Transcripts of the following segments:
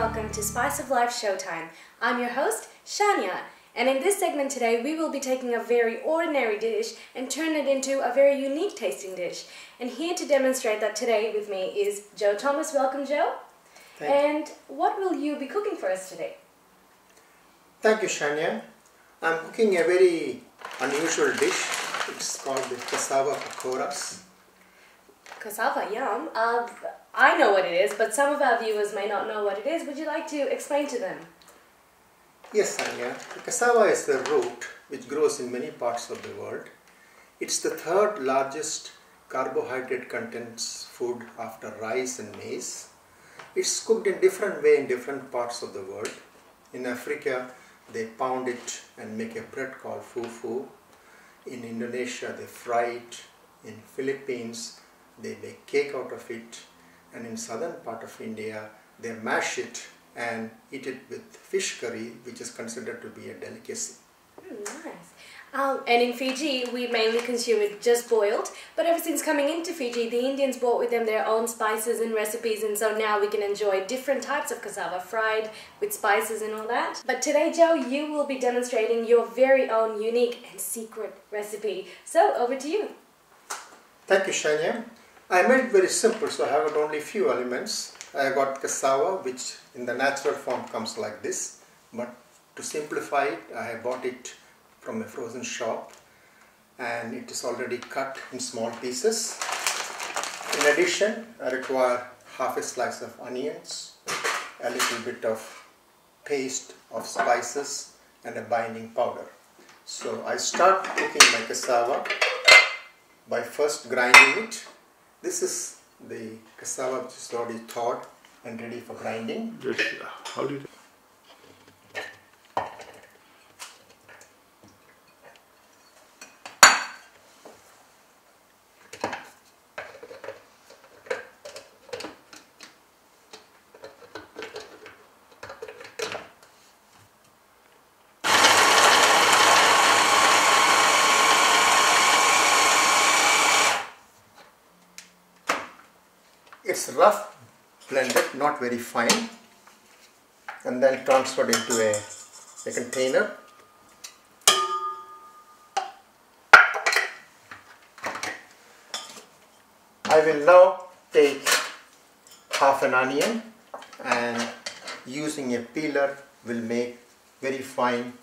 welcome to Spice of Life Showtime. I'm your host, Shania, and in this segment today we will be taking a very ordinary dish and turn it into a very unique tasting dish. And here to demonstrate that today with me is Joe Thomas. Welcome, Joe. And what will you be cooking for us today? Thank you, Shania. I'm cooking a very unusual dish. It's called the Cassava Pakoras. Cassava, yum. I know what it is, but some of our viewers may not know what it is. Would you like to explain to them? Yes, Shania. The cassava is the root which grows in many parts of the world. It's the third largest carbohydrate contents food after rice and maize. It's cooked in different way in different parts of the world. In Africa, they pound it and make a bread called fufu. In Indonesia, they fry it. In Philippines, they make cake out of it. And in southern part of India, they mash it and eat it with fish curry, which is considered to be a delicacy. Nice. And in Fiji, we mainly consume it just boiled. But ever since coming into Fiji, the Indians brought with them their own spices and recipes, and so now we can enjoy different types of cassava fried with spices and all that. But today, Joe, you will be demonstrating your very own unique and secret recipe. So over to you. Thank you, Shania. I made it very simple, so I have got only few elements. I got cassava, which in the natural form comes like this, but to simplify it, I have bought it from a frozen shop and it is already cut in small pieces. In addition, I require half a slice of onions, a little bit of paste of spices and a binding powder. So I start cooking my cassava by first grinding it. This is the cassava which is already thawed and ready for grinding. How do you do? It's rough blended, not very fine, and then transferred into a container. I will now take half an onion and using a peeler will make very fine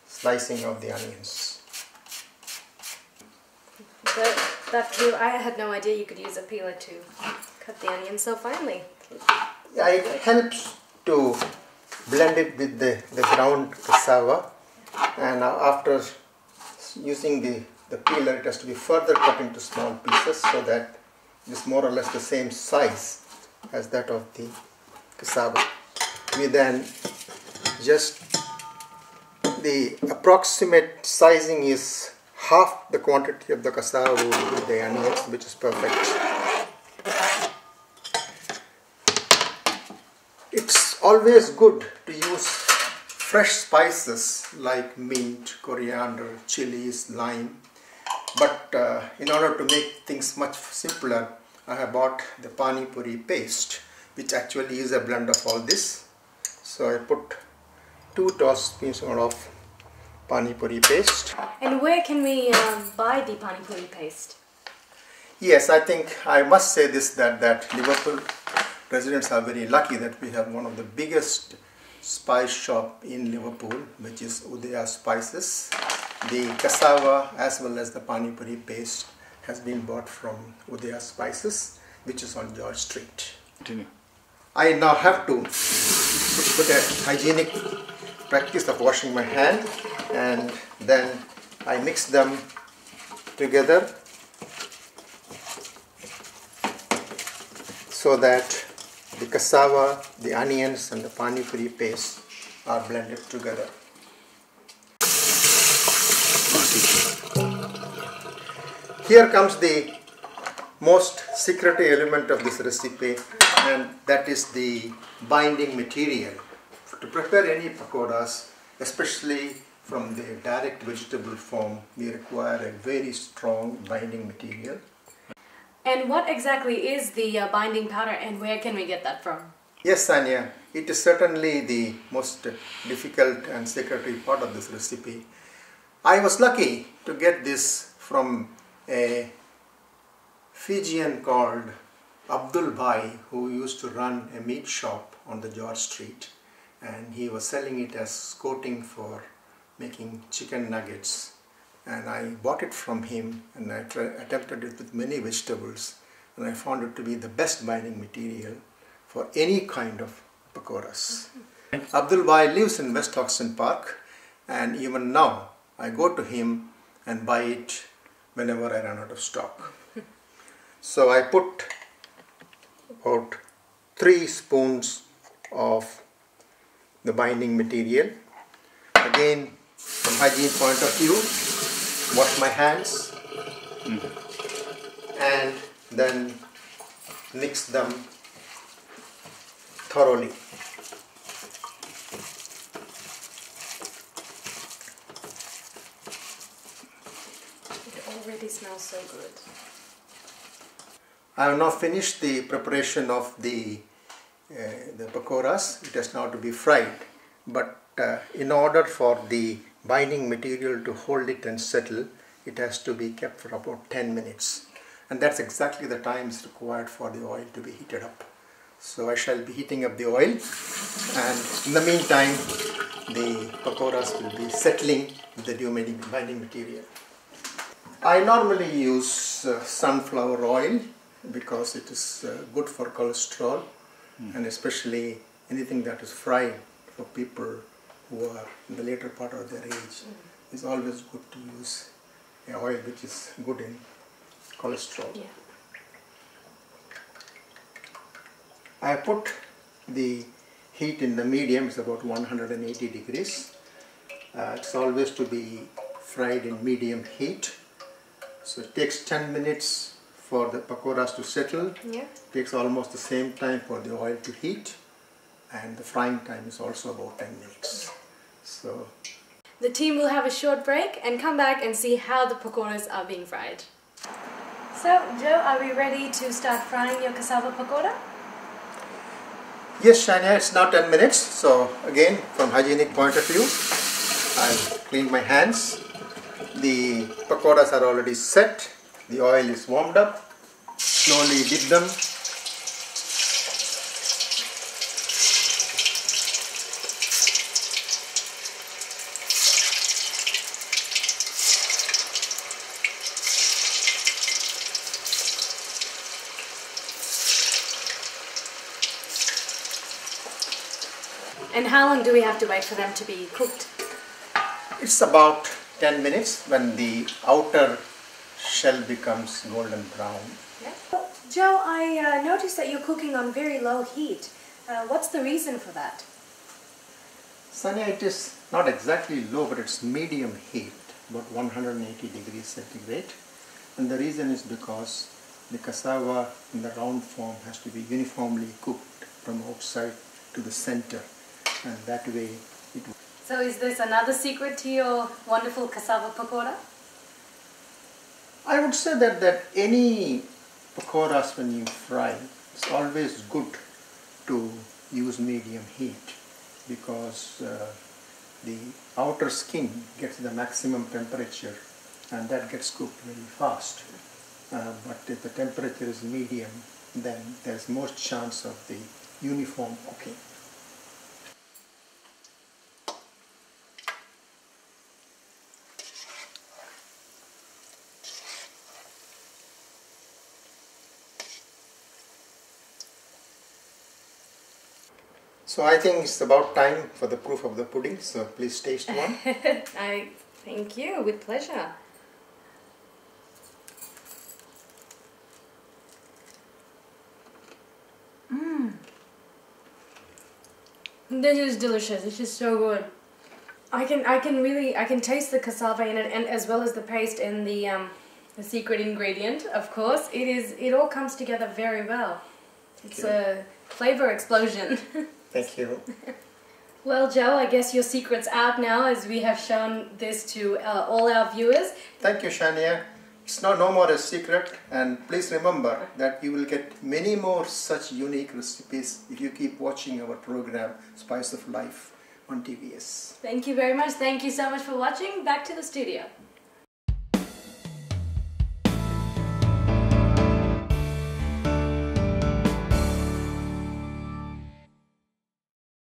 slicing of the onions. I had no idea you could use a peeler to cut the onions so finely. Yeah, it helps to blend it with the ground cassava, and after using the peeler, it has to be further cut into small pieces so that it is more or less the same size as that of the cassava. We then just, the approximate sizing is half the quantity of the cassava with the onions, which is perfect. It's always good to use fresh spices like mint, coriander, chilies, lime. But in order to make things much simpler, I have bought the pani puri paste, which actually is a blend of all this. So I put 2 tablespoons of pani puri paste. And where can we buy the pani puri paste? Yes, I think I must say this, that Liverpool residents are very lucky that we have one of the biggest spice shop in Liverpool, which is Udaya Spices. The cassava as well as the pani puri paste has been bought from Udaya Spices, which is on George Street. Continue. I now have to put a hygienic practice of washing my hand, and then I mix them together so that the cassava, the onions and the pani puri paste are blended together. Here comes the most secretive element of this recipe, and that is the binding material. To prepare any pakoras, especially from the direct vegetable form, we require a very strong binding material. And what exactly is the binding powder and where can we get that from? Yes, Sanya, It is certainly the most difficult and secretive part of this recipe. I was lucky to get this from a Fijian called Abdul Bhai, who used to run a meat shop on the George Street, and he was selling it as coating for making chicken nuggets. And I bought it from him, and I attempted it with many vegetables, and I found it to be the best binding material for any kind of pakoras. Abdul Bhai lives in West Oxon Park, and even now I go to him and buy it whenever I run out of stock. So I put about 3 spoons of the binding material. Again, from hygiene point of view, wash my hands and then mix them thoroughly. It already smells so good. I have now finished the preparation of the pakoras. It has now to be fried, but in order for the binding material to hold it and settle, it has to be kept for about 10 minutes, and that's exactly the time is required for the oil to be heated up. So I shall be heating up the oil, and in the meantime the pakoras will be settling with the new binding material. I normally use sunflower oil because it is good for cholesterol, and especially anything that is fried for people who are in the later part of their age. It's always good to use an oil which is good in cholesterol. Yeah. I put the heat in the medium, it's about 180 degrees. It's always to be fried in medium heat. So it takes 10 minutes for the pakoras to settle. Yeah. It takes almost the same time for the oil to heat, and the frying time is also about 10 minutes. So the team will have a short break and come back and see how the pakoras are being fried. So, Joe, are we ready to start frying your cassava pakora? yes, Shania, it's now 10 minutes. So again, from hygienic point of view, I'll clean my hands. The pakoras are already set. The oil is warmed up. Slowly dip them. And how long do we have to wait for them to be cooked? It's about 10 minutes when the outer shell becomes golden brown. Yeah. Joe, I noticed that you're cooking on very low heat. What's the reason for that? Sanya, it is not exactly low, but it's medium heat, about 180 degrees centigrade. And the reason is because the cassava in the round form has to be uniformly cooked from outside to the center, and that way it will. So is this another secret to your wonderful cassava pakora? I would say that any pakoras when you fry, it's always good to use medium heat, because the outer skin gets the maximum temperature and that gets cooked very fast. But if the temperature is medium, then there's most chance of the uniform cooking. So I think it's about time for the proof of the pudding, so please taste one. I thank you, with pleasure. This is delicious. This is so good. I can taste the cassava in it, and as well as the paste and the secret ingredient, of course. It all comes together very well. It's a flavor explosion. Thank you. Well, Joe, I guess your secret's out now, as we have shown this to all our viewers. Thank you, Shania. It's no more a secret, and please remember that you will get many more such unique recipes if you keep watching our program Spice of Life on TVS. Thank you very much. Thank you so much for watching. Back to the studio.